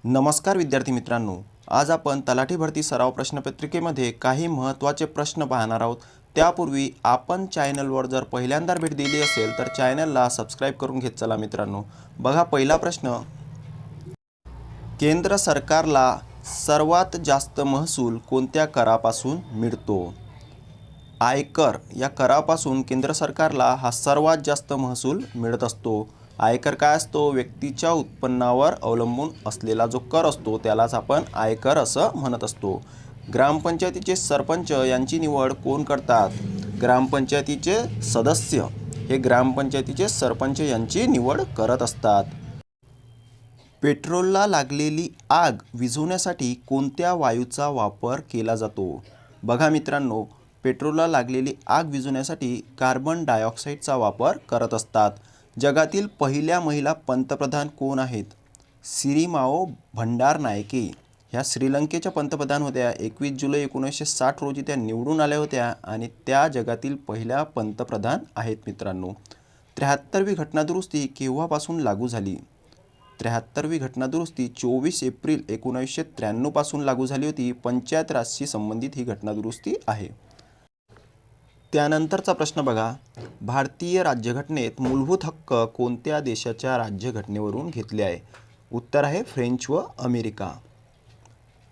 नमस्कार विद्यार्थी मित्रांनो, आज आपण तलाठी भरती सराव प्रश्नपत्रिकेमध्ये काही महत्त्वाचे प्रश्न पाहणार आहोत। त्यापूर्वी आपण चॅनलवर जर पहिल्यांदा भेट दिली असेल तर चॅनलला सबस्क्राइब करून घेत चला मित्रांनो। बघा पहिला प्रश्न, केंद्र सरकारला सर्वात जास्त महसूल कोणत्या करापासून मिळतो? आयकर या करापासून केंद्र सरकारला हा सर्वात जास्त महसूल मिळत असतो। आयकर काय असतो? व्यक्तीच्या उत्पन्नावर अवलंबून असलेला जो कर असतो त्यालाच आपण आयकर असं म्हणत असतो। ग्रामपंचायतीचे सरपंच यांची निवड कोण करतात? ग्रामपंचायतीचे सदस्य हे ग्रामपंचायतीचे सरपंच यांची निवड करत असतात। पेट्रोलला लागलेली आग विझवण्यासाठी कोणत्या वायूचा वापर केला जातो? बघा मित्रांनो, पेट्रोलला लागलेली आग विझवण्यासाठी कार्बन डायऑक्साईडचा वापर करत असतात। जगातील पहिल्या महिला पंतप्रधान कोण आहेत? सिरिमाओ भंडारनायके ह्या श्रीलंकेच्या पंतप्रधान होत्या। 21 जुलै 1960 रोजी त्या निवडून आल्या होत्या आणि त्या जगातील पहिल्या पंतप्रधान आहेत मित्रांनो। 73वी घटनादुरुस्ती केव्हापासून लागू झाली? 73वी घटनादुरुस्ती 24 एप्रिल 1993 पासून लागू झाली होती। पंचायत राजशी संबंधित ही घटनादुरुस्ती आहे। त्यानंतरचा प्रश्न बघा, भारतीय राज्यघटनेत मूलभूत हक्क कोणत्या देशाच्या राज्यघटनेवरून घेतले आहे? उत्तर आहे फ्रेंच व अमेरिका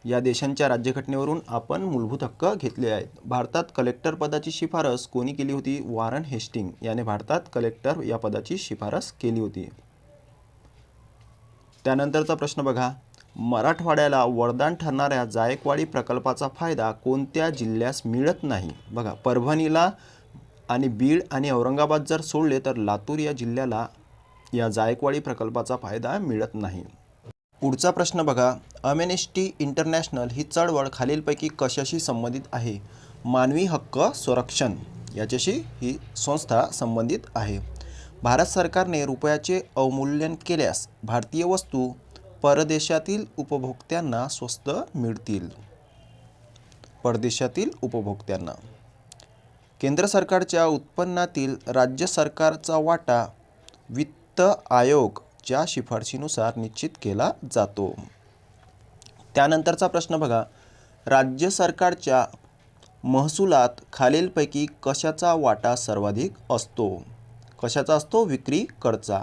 या देशांच्या राज्यघटनेवरून आपण मूलभूत हक्क घेतले आहेत। भारतात कलेक्टर पदाची शिफारस कोणी केली होती? वॉरन हेस्टिंग याने भारतात कलेक्टर या पदाची शिफारस केली होती। त्यानंतरचा प्रश्न बघा, मराठवाड्याला वरदान ठरणाऱ्या जायकवाडी प्रकल्पाचा फायदा कोणत्या जिल्ह्यास मिळत नाही? बघा, परभणीला आणि बीड आणि औरंगाबाद जर सोडले तर लातूर या जिल्ह्याला या जायकवाडी प्रकल्पाचा फायदा मिळत नाही। पुढचा प्रश्न बघा, अमेनेस्टी इंटरनॅशनल ही चळवळ खालीलपैकी कशाशी संबंधित आहे? मानवी हक्क संरक्षण याच्याशी ही संस्था संबंधित आहे। भारत सरकारने रुपयाचे अवमूल्यन केल्यास भारतीय वस्तू परदेशातील उपभोक्त्यांना स्वस्त मिळतील। परदेशातील उपभोक्त्यांना। केंद्र सरकारच्या उत्पन्नातील राज्य सरकारचा वाटा वित्त आयोगच्या शिफारशीनुसार निश्चित केला जातो। त्यानंतरचा प्रश्न बघा, राज्य सरकारच्या महसुलात खालीलपैकी कशाचा वाटा सर्वाधिक असतो? कशाचा असतो? विक्री करचा।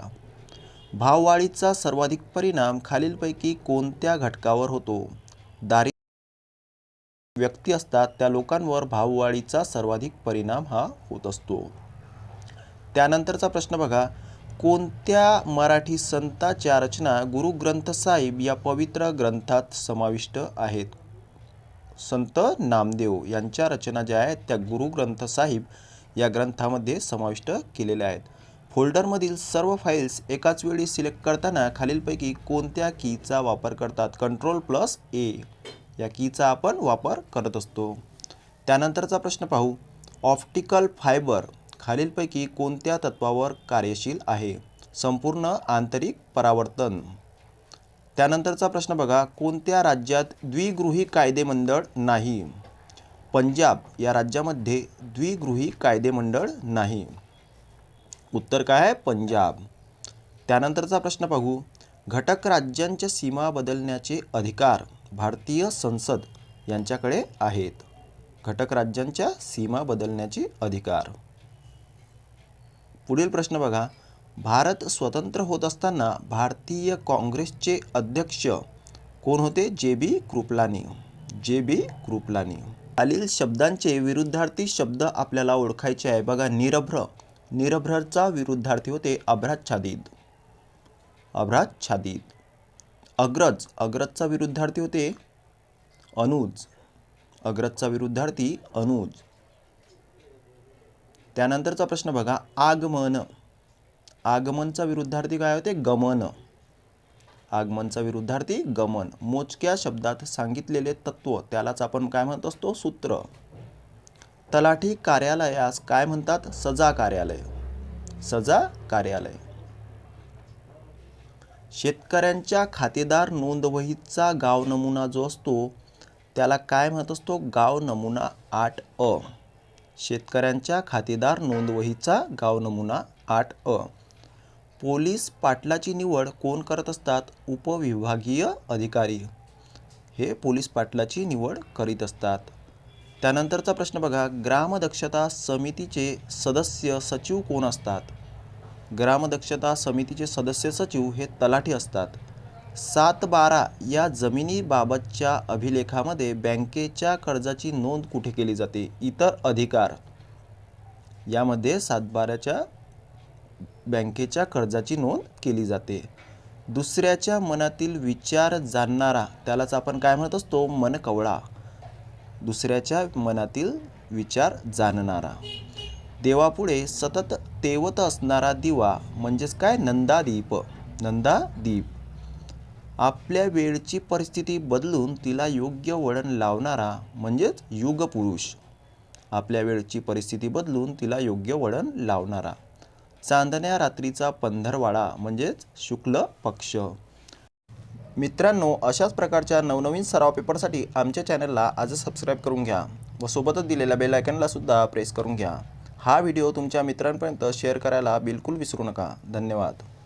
भाववाढीचा सर्वाधिक परिणाम खालीलपैकी कोणत्या घटकावर होतो? दारिद्र्य व्यक्ती असतात त्या लोकांवर भाववाढीचा सर्वाधिक परिणाम हा होत असतो। त्यानंतरचा प्रश्न बघा, कोणत्या मराठी संतांच्या रचना गुरु ग्रंथ साहिब या पवित्र ग्रंथात समाविष्ट आहेत? संत नामदेव यांच्या रचना ज्या आहेत त्या गुरु ग्रंथ साहिब या ग्रंथामध्ये समाविष्ट केलेल्या आहेत। फोल्डरमधील सर्व फाइल्स एकाच वेळी सिलेक्ट करताना खालीलपैकी कोणत्या कीचा वापर करतात? Ctrl+A या कीचा आपण वापर करत असतो। त्यानंतरचा प्रश्न पाहू, ऑप्टिकल फायबर खालीलपैकी कोणत्या तत्वावर कार्यशील आहे? संपूर्ण आंतरिक परावर्तन। त्यानंतरचा प्रश्न बघा, कोणत्या राज्यात द्विगृही कायदेमंडळ नाही? पंजाब या राज्यामध्ये द्विगृही कायदेमंडळ नाही। उत्तर काय आहे? पंजाब। त्यानंतरचा प्रश्न पाहू, घटक राज्यांच्या सीमा बदलण्याचे अधिकार भारतीय संसद यांच्याकडे आहेत। घटक राज्यांच्या सीमा बदलण्याचे अधिकार। पुढील प्रश्न बघा, भारत स्वतंत्र होत असताना भारतीय काँग्रेसचे अध्यक्ष कोण होते? जे.बी. कृपलानी। जे.बी. कृपलानी। खालील शब्दांचे विरुद्धार्थी शब्द आपल्याला ओळखायचे आहे। बघा, निरभ्र, निरभ्रचा विरुद्धार्थी होते अभ्राच्छादित। अभ्राच्छादित। अग्रज, अग्रजचा विरुद्धार्थी होते अनुज। अग्रजचा विरुद्धार्थी अनुज। त्यानंतरचा प्रश्न बघा, आगमन, आगमनचा विरुद्धार्थी काय होते? गमन। आगमनचा विरुद्धार्थी गमन। मोजक्या शब्दात सांगितलेले तत्व त्यालाच आपण काय म्हणत असतो? सूत्र। तलाठी कार्यालयास काय म्हणतात? सजा कार्यालय। सजा कार्यालय। शेतकऱ्यांच्या खातेदार नोंदवहीचा गाव नमुना जो असतो त्याला काय म्हणत असतो? गाव नमुना 8अ। शेतकऱ्यांच्या खातेदार नोंदवहीचा गाव नमुना 8अ। पोलीस पाटलाची निवड कोण करत असतात? उपविभागीय अधिकारी हे पोलीस पाटलाची निवड करीत असतात. त्यानंतरचा प्रश्न बघा, ग्रामदक्षता समितीचे सदस्य सचिव कोण असतात? ग्रामदक्षता समितीचे सदस्य सचिव हे तलाठी असतात. 7/12 या जमिनीबाबतच्या अभिलेखामध्ये बँकेच्या कर्जाची नोंद कुठे केली जाते? इतर अधिकार यामध्ये 7/12च्या बँकेच्या कर्जाची नोंद केली जाते. दुसऱ्याच्या मनातील विचार जाणणारा त्यालाच आपण काय म्हणत असतो? मनकवळा. दुसऱ्याच्या मनातील विचार जाणणारा. देवापुढे सतत तेवत असणारा दिवा म्हणजेच काय? नंदादीप. नंदादीप. आपल्या वेळची परिस्थिती बदलून तिला योग्य वळण लावणारा म्हणजेच युगपुरुष. आपल्या वेळची परिस्थिती बदलून तिला योग्य वळण लावणारा. चांदण्या रात्रीचा पंधरवाडा म्हणजेच शुक्ल पक्ष. मित्रांनो, अशाच प्रकारच्या नवनवीन सराव पेपरसाठी आमच्या चॅनलला आजच सबस्क्राईब करून घ्या व सोबतच दिलेल्या बेल आयकॉनला सुद्धा प्रेस करून घ्या. हा व्हिडिओ तुमच्या मित्रांपर्यंत शेअर करायला बिलकुल विसरू नका. धन्यवाद.